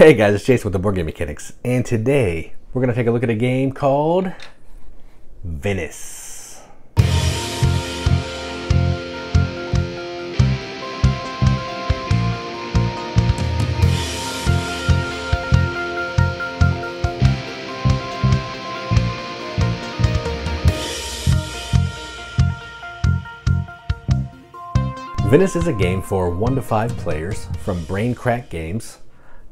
Hey guys, it's Jason with the Board Game Mechanics, and today we're going to take a look at a game called Venice. Venice is a game for 1 to 5 players from Brain Crack Games.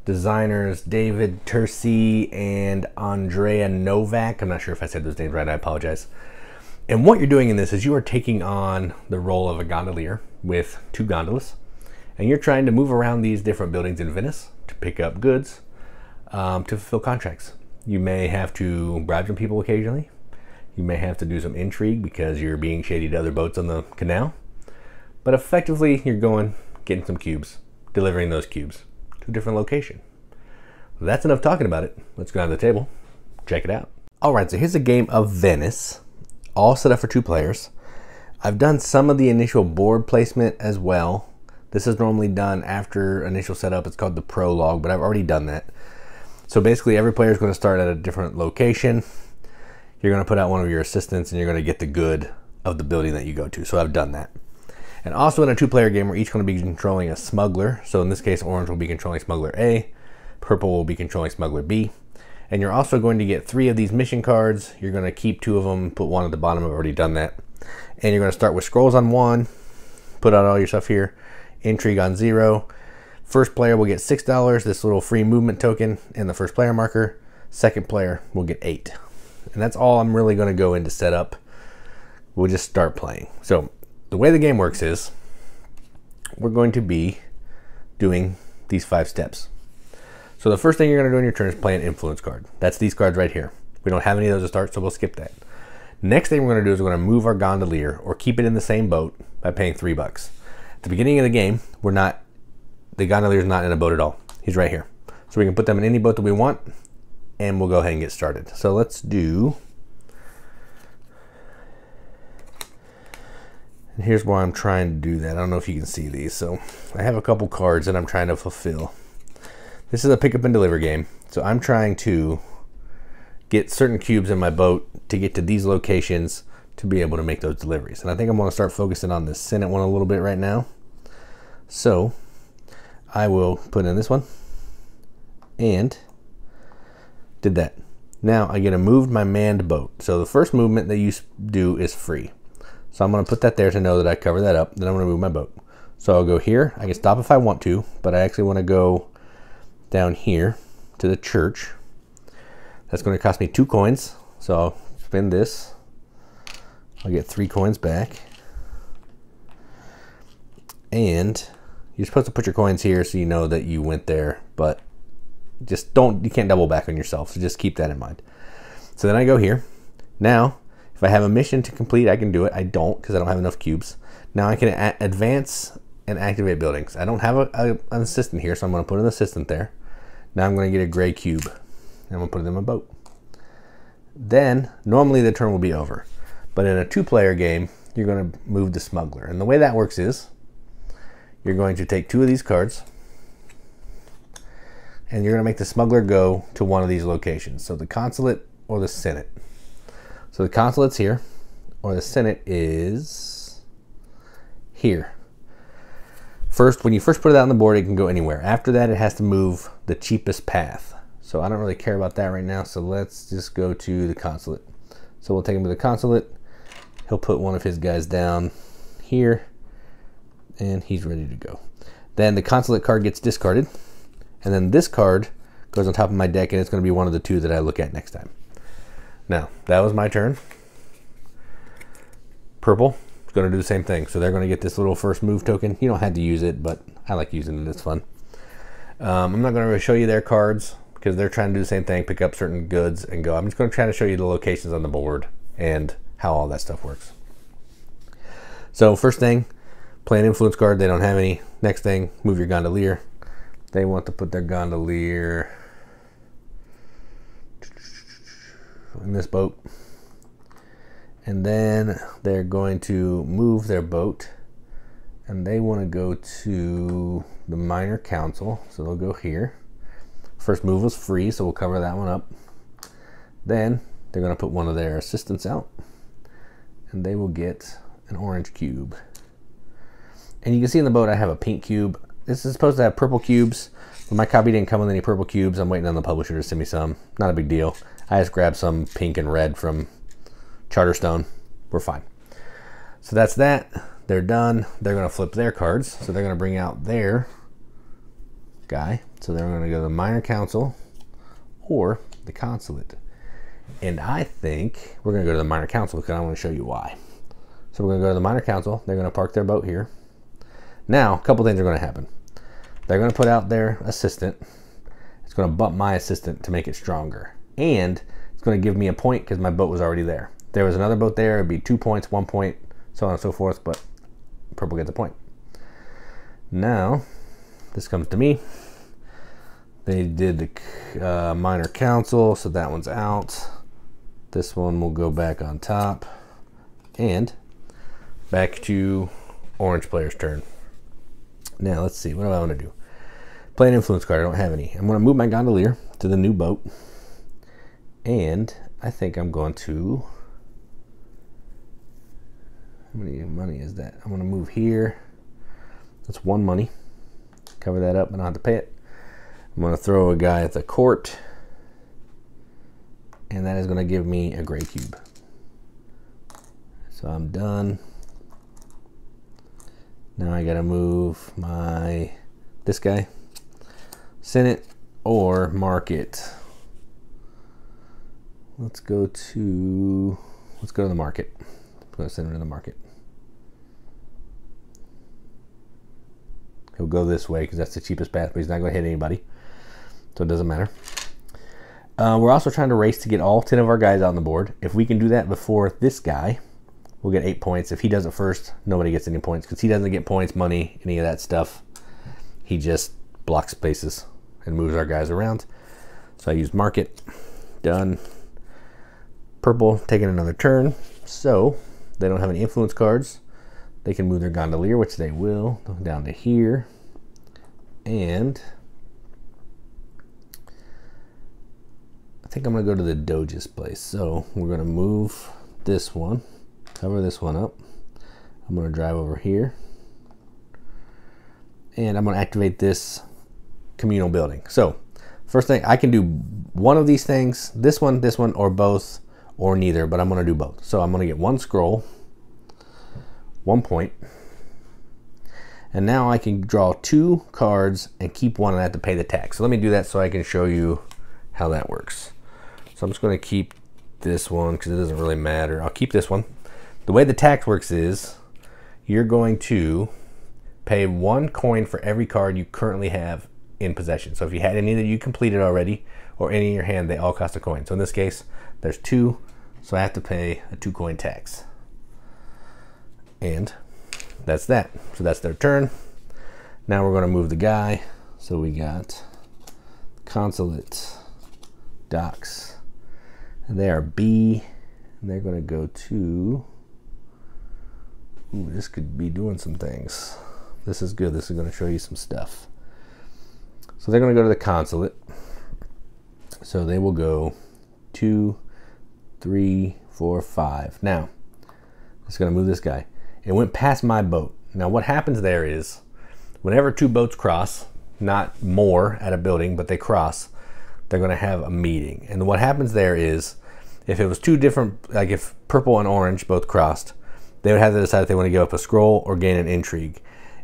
Designers David Turczi and Andrea Novak. I'm not sure if I said those names right, I apologize. And what you're doing in this is you are taking on the role of a gondolier with 2 gondolas, and you're trying to move around these different buildings in Venice to pick up goods, to fulfill contracts. You may have to bribe some people occasionally. You may have to do some intrigue because you're being shady to other boats on the canal. But effectively, you're going, getting some cubes, delivering those cubes to a different location. That's enough talking about it. Let's go down to the table, check it out. All right, so here's a game of Venice, all set up for 2 players. I've done some of the initial board placement as well. This is normally done after initial setup. It's called the prologue, but I've already done that. So basically every player is going to start at a different location. You're going to put out one of your assistants and you're going to get the good of the building that you go to. So I've done that. And also in a 2-player game, we're each going to be controlling a smuggler. So in this case, orange will be controlling smuggler A, purple will be controlling smuggler B. And you're also going to get 3 of these mission cards. You're going to keep 2 of them, put 1 at the bottom. I've already done that. And you're going to start with scrolls on 1, put out all your stuff here, intrigue on 0. First player will get $6, this little free movement token and the first player marker. Second player will get 8. And that's all I'm really going to go into setup. We'll just start playing. So the way the game works is we're going to be doing these 5 steps. So the first thing you're going to do on your turn is play an influence card. That's these cards right here. We don't have any of those to start, so we'll skip that. Next thing we're going to do is we're going to move our gondolier or keep it in the same boat by paying $3. At the beginning of the game, the gondolier is not in a boat at all. He's right here. So we can put them in any boat that we want, and we'll go ahead and get started. So let's do... And here's why I'm trying to do that. I don't know if you can see these. So I have a couple cards that I'm trying to fulfill. This is a pick up and deliver game. So I'm trying to get certain cubes in my boat to get to these locations to be able to make those deliveries. And I think I'm going to start focusing on the Senate one a little bit right now. So I will put in this one and did that. Now I get to move my manned boat. So the first movement that you do is free. So I'm going to put that there to know that I cover that up. Then I'm going to move my boat. So I'll go here. I can stop if I want to, but I actually want to go down here to the church. That's going to cost me 2 coins. So I'll spin this. I'll get 3 coins back. And you're supposed to put your coins here so you know that you went there, but just don't, you can't double back on yourself. So just keep that in mind. So then I go here. Now, if I have a mission to complete, I can do it. I don't because I don't have enough cubes. Now I can advance and activate buildings. I don't have an assistant here, so I'm going to put an assistant there. Now I'm going to get a gray cube. And I'm going to put it in my boat. Then, normally the turn will be over. But in a 2-player game, you're going to move the smuggler. And the way that works is, you're going to take 2 of these cards, and you're going to make the smuggler go to one of these locations. So the consulate or the Senate. So the consulate's here, or the Senate is here. First, when you first put it out on the board, it can go anywhere. After that, it has to move the cheapest path. So I don't really care about that right now, so let's just go to the consulate. So we'll take him to the consulate. He'll put one of his guys down here, and he's ready to go. Then the consulate card gets discarded, and then this card goes on top of my deck, and it's going to be one of the 2 that I look at next time. Now, that was my turn. Purple is going to do the same thing. So they're going to get this little first move token. You don't have to use it, but I like using it. It's fun. I'm not going to show you their cards because they're trying to do the same thing, pick up certain goods and go. I'm just going to try to show you the locations on the board and how all that stuff works. So first thing, play an influence card. They don't have any. Next thing, move your gondolier. They want to put their gondolier in this boat, and then they're going to move their boat and they want to go to the minor council, so they'll go here. First move was free, so we'll cover that one up. Then they're going to put one of their assistants out, and they will get an orange cube. And you can see in the boat I have a pink cube. This is supposed to have purple cubes, but my copy didn't come with any purple cubes. I'm waiting on the publisher to send me some. Not a big deal. I just grabbed some pink and red from Charterstone. We're fine. So that's that. They're done. They're going to flip their cards. So they're going to bring out their guy. So they're going to go to the minor council or the consulate. And I think we're going to go to the minor council because I want to show you why. So we're going to go to the minor council. They're going to park their boat here. Now, a couple things are going to happen. They're going to put out their assistant. It's going to bump my assistant to make it stronger. And it's going to give me a point because my boat was already there. If there was another boat there, it'd be 2 points, 1 point, so on and so forth, but purple gets a point. Now, this comes to me. They did the minor council, so that one's out. This one will go back on top. And back to orange player's turn. Now, let's see. What do I want to do? Play an influence card. I don't have any. I'm going to move my gondolier to the new boat. And I think I'm going to... How many money is that? I'm going to move here. That's 1 money. Cover that up and I don't have to pay it. I'm going to throw a guy at the court. And that is going to give me a gray cube. So I'm done. Now I got to move this guy. Senate or market. Let's go to the market. I'm going to send him to the market. He'll go this way because that's the cheapest path, but he's not going to hit anybody. So it doesn't matter. We're also trying to race to get all 10 of our guys out on the board. If we can do that before this guy, we'll get 8 points. If he does it first, nobody gets any points because he doesn't get points, money, any of that stuff. He just blocks spaces and moves our guys around. So I use market. Done. Purple taking another turn. So they don't have any influence cards. They can move their gondolier, which they will, down to here. And I think I'm going to go to the Doge's place. So we're going to move this one, cover this one up. I'm going to drive over here. And I'm going to activate this communal building. So first thing, I can do one of these things, this one, or both, or neither, but I'm going to do both. So I'm going to get 1 scroll, 1 point. And now I can draw 2 cards and keep one and I have to pay the tax. So let me do that so I can show you how that works. So I'm just going to keep this one because it doesn't really matter. I'll keep this one. The way the tax works is you're going to pay 1 coin for every card you currently have in possession. So if you had any that you completed already or any in your hand, they all cost a coin. So in this case, there's 2, so I have to pay a 2 coin tax. And that's that. So that's their turn. Now we're going to move the guy. So we got consulate, docks, and they are B, and they're going to go to, ooh, this could be doing some things. This is good. This is going to show you some stuff. So they're going to go to the consulate. So they will go 2, 3, 4, 5. Now, it's going to move this guy. It went past my boat. Now what happens there is, whenever 2 boats cross, not more at a building, but they cross, they're going to have a meeting. And what happens there is, if it was 2 different, like if purple and orange both crossed, they would have to decide if they want to give up a scroll or gain an intrigue.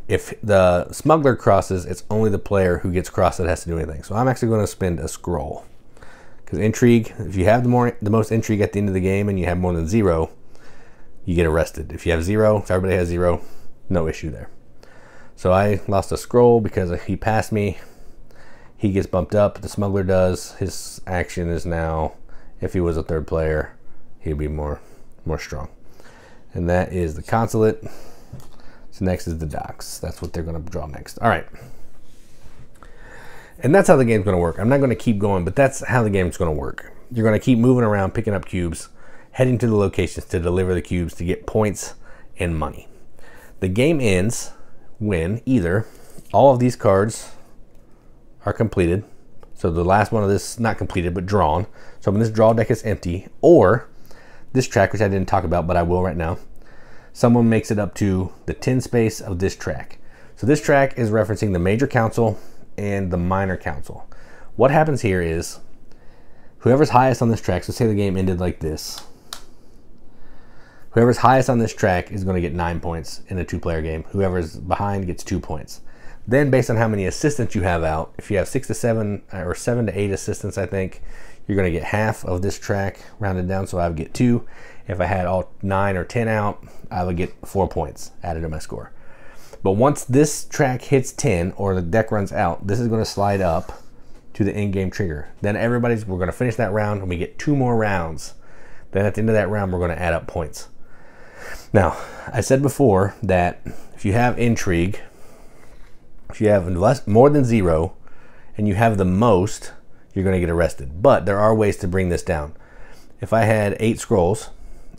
If the smuggler crosses, it's only the player who gets crossed that has to do anything. So I'm actually going to spend a scroll. Because intrigue, if you have the most intrigue at the end of the game and you have more than 0, you get arrested. If you have 0, if everybody has 0, no issue there. So I lost a scroll because he passed me. He gets bumped up. The smuggler does. His action is now, if he was a 3rd player, he'd be more strong. And that is the consulate. So next is the docks. That's what they're going to draw next. All right. And that's how the game's going to work. I'm not going to keep going, but that's how the game's going to work. You're going to keep moving around, picking up cubes, heading to the locations to deliver the cubes to get points and money. The game ends when either all of these cards are completed, So the last one of this, not completed, but drawn. So when this draw deck is empty, or this track, which I didn't talk about, but I will right now, someone makes it up to the 10 space of this track. So this track is referencing the major council and the minor council. What happens here is whoever's highest on this track, so say the game ended like this. Whoever's highest on this track is going to get 9 points in a 2-player game. Whoever's behind gets 2 points. Then based on how many assistants you have out, if you have 6 to 7 or 7 to 8 assistants, I think, you're going to get half of this track rounded down, so I would get 2. If I had all 9 or 10 out, I would get 4 points added to my score. But once this track hits 10 or the deck runs out, this is going to slide up to the in-game trigger. Then we're going to finish that round and we get 2 more rounds. Then at the end of that round, we're going to add up points. Now, I said before that if you have intrigue, if you have more than 0 and you have the most, you're going to get arrested. But there are ways to bring this down. If I had 8 scrolls,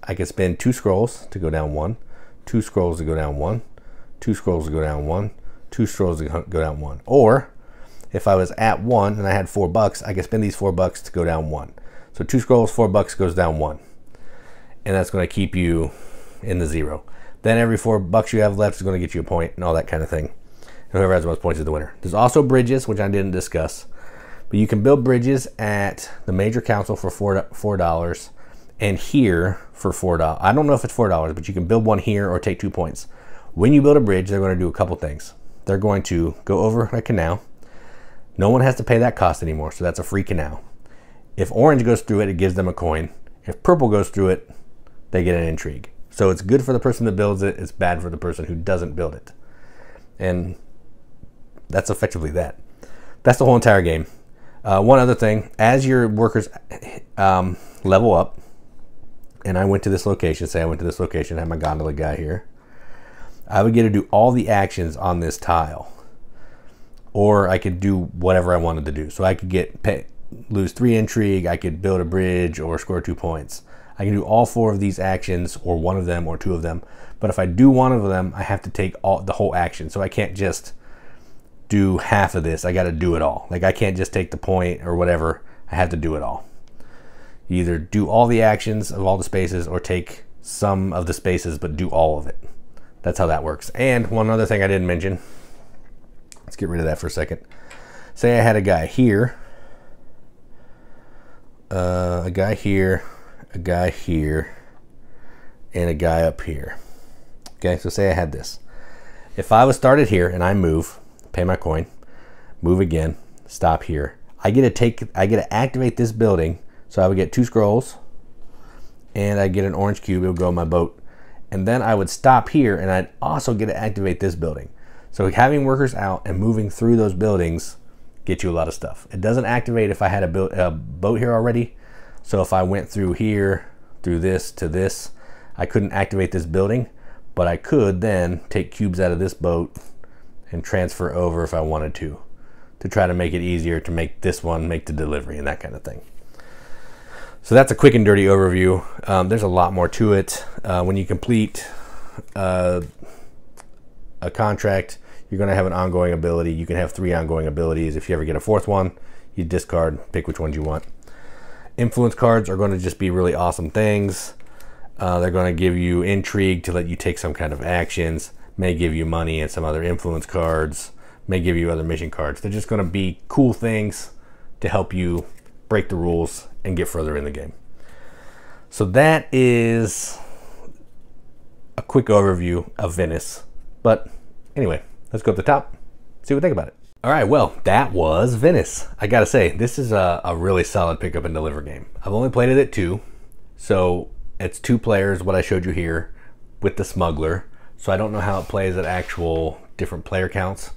I could spend 2 scrolls to go down 1, 2 scrolls to go down 1, 2 scrolls to go down 1, 2 scrolls to go down 1. Or if I was at 1 and I had $4, I could spend these $4 to go down 1. So 2 scrolls, $4 goes down 1. And that's going to keep you in the 0. Then every $4 you have left is going to get you a point and all that kind of thing. And whoever has the most points is the winner. There's also bridges, which I didn't discuss. But you can build bridges at the major council for $4 and here for $4. I don't know if it's $4, but you can build one here or take 2 points. When you build a bridge, they're going to do a couple things. They're going to go over a canal. No one has to pay that cost anymore, so that's a free canal. If orange goes through it, it gives them a coin. If purple goes through it, they get an intrigue. So it's good for the person that builds it. It's bad for the person who doesn't build it. And that's effectively that. That's the whole entire game. One other thing, as your workers level up, and I went to this location, say I went to this location, I have my gondola guy here, I would get to do all the actions on this tile. Or I could do whatever I wanted to do. So I could lose 3 intrigue, I could build a bridge or score 2 points. I can do all 4 of these actions, or 1 of them, or 2 of them. But if I do 1 of them, I have to take the whole action. So I can't just do half of this. I got to do it all. Like I can't just take the point or whatever. I have to do it all. You either do all the actions of all the spaces, or take some of the spaces but do all of it. That's how that works. And one other thing I didn't mention. Let's get rid of that for a second. Say I had a guy here, a guy here, a guy here, and a guy up here. Okay, so say I had this. If I was started here and I move, pay my coin, move again, stop here, I get to activate this building. So I would get 2 scrolls and I get an orange cube, it would go in my boat. And then I would stop here and I'd also get to activate this building. So having workers out and moving through those buildings gets you a lot of stuff. It doesn't activate if I had a boat here already. So if I went through here, through this to this, I couldn't activate this building, but I could then take cubes out of this boat and transfer over if I wanted to try to make it easier to make this one make the delivery and that kind of thing. So that's a quick and dirty overview. There's a lot more to it. When you complete a contract, you're going to have an ongoing ability. You can have 3 ongoing abilities. If you ever get a 4th one, you discard, pick which ones you want. Influence cards are going to just be really awesome things. They're going to give you intrigue to let you take some kind of actions, may give you money and some other influence cards, may give you other mission cards. They're just going to be cool things to help you break the rules and get further in the game. So that is a quick overview of Venice. But anyway, let's go up the top, see what we think about it. All right, well, that was Venice. I gotta say, this is a really solid pick up and deliver game. I've only played it at 2, so it's 2 players, what I showed you here, with the smuggler. So I don't know how it plays at actual different player counts,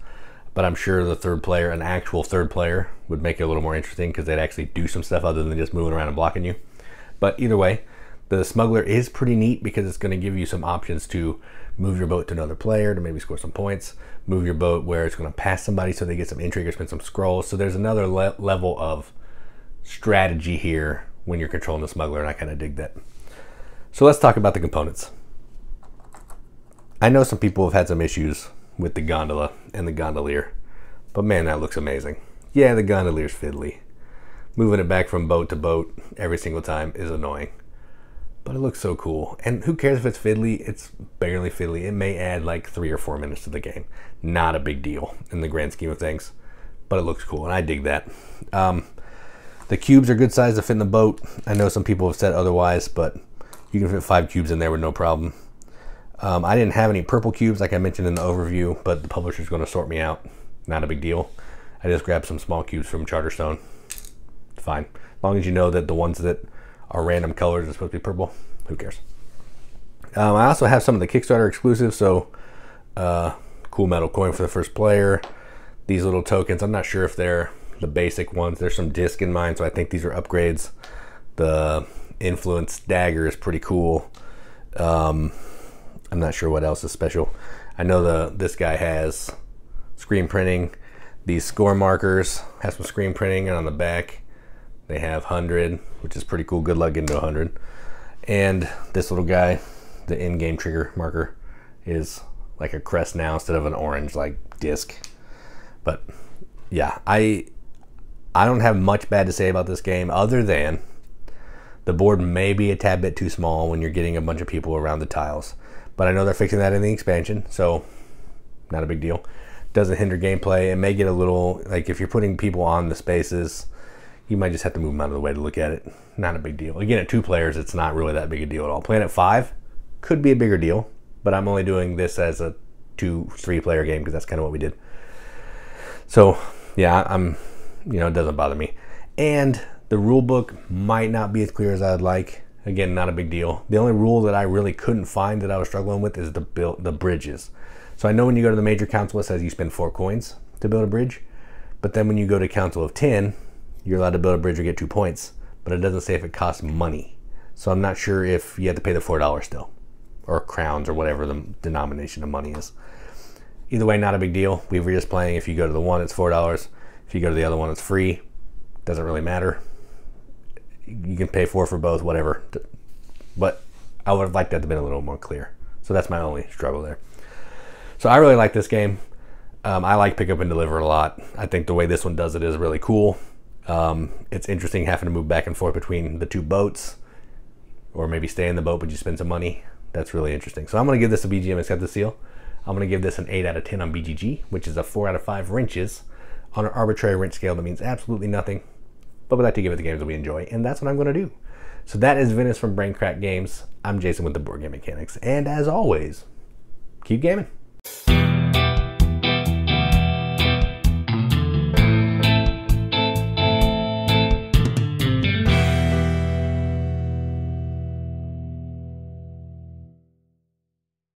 but I'm sure the 3rd player, an actual 3rd player, would make it a little more interesting because they'd actually do some stuff other than just moving around and blocking you. But either way, the smuggler is pretty neat because it's going to give you some options to move your boat to another player to maybe score some points, move your boat where it's going to pass somebody so they get some intrigue or spend some scrolls. So there's another level of strategy here when you're controlling the smuggler, and I kind of dig that. So let's talk about the components. I know some people have had some issues with the gondola and the gondolier, but man, that looks amazing. Yeah, the gondolier's fiddly. Moving it back from boat to boat every single time is annoying. But it looks so cool. And who cares if it's fiddly? It's barely fiddly. It may add like 3 or 4 minutes to the game. Not a big deal in the grand scheme of things. But it looks cool, and I dig that. The cubes are good size to fit in the boat. I know some people have said otherwise, but you can fit 5 cubes in there with no problem. I didn't have any purple cubes like I mentioned in the overview, but the publisher's going to sort me out. Not a big deal. I just grabbed some small cubes from Charterstone. It's fine. As long as you know that the ones that are random colors are supposed to be purple, who cares? I also have some of the Kickstarter exclusives, so cool metal coin for the first player. These little tokens, I'm not sure if they're the basic ones. There's some disc in mine, so I think these are upgrades. The influence dagger is pretty cool. I'm not sure what else is special. I know this guy has screen printing. These score markers have some screen printing, and on the back they have 100, which is pretty cool. Good luck getting to 100. And this little guy, the in-game trigger marker, is like a crest now instead of an orange like disc. But yeah, I don't have much bad to say about this game other than the board may be a tad bit too small when you're getting a bunch of people around the tiles. But I know they're fixing that in the expansion, so not a big deal. Doesn't hinder gameplay. It may get a little, like if you're putting people on the spaces, you might just have to move them out of the way to look at it. Not a big deal. Again, at 2 players, it's not really that big a deal at all. Playing at 5 could be a bigger deal, but I'm only doing this as a 2-3 player game because that's kind of what we did. So yeah, it doesn't bother me. And the rule book might not be as clear as I'd like. Again, not a big deal. The only rule that I really couldn't find that I was struggling with is the bridges. So I know when you go to the major council, it says you spend 4 coins to build a bridge. But then when you go to council of 10, you're allowed to build a bridge or get 2 points. But it doesn't say if it costs money. So I'm not sure if you have to pay the $4 still, or crowns, or whatever the denomination of money is. Either way, not a big deal. We were just playing. If you go to the one, it's $4. If you go to the other one, it's free. Doesn't really matter. You can pay 4 for both, whatever. But I would have liked that to have been a little more clear. So that's my only struggle there. So I really like this game. I like pick up and deliver a lot. I think the way this one does it is really cool. It's interesting having to move back and forth between the 2 boats, or maybe stay in the boat but you spend some money. That's really interesting. So I'm going to give this a BGM Accept the Seal. I'm going to give this an 8 out of 10 on BGG, which is a 4 out of 5 wrenches on an arbitrary wrench scale that means absolutely nothing. But we like to give it the games that we enjoy, and that's what I'm going to do. So that is Venice from Brain Crack Games. I'm Jason with the Board Game Mechanics, and as always, keep gaming.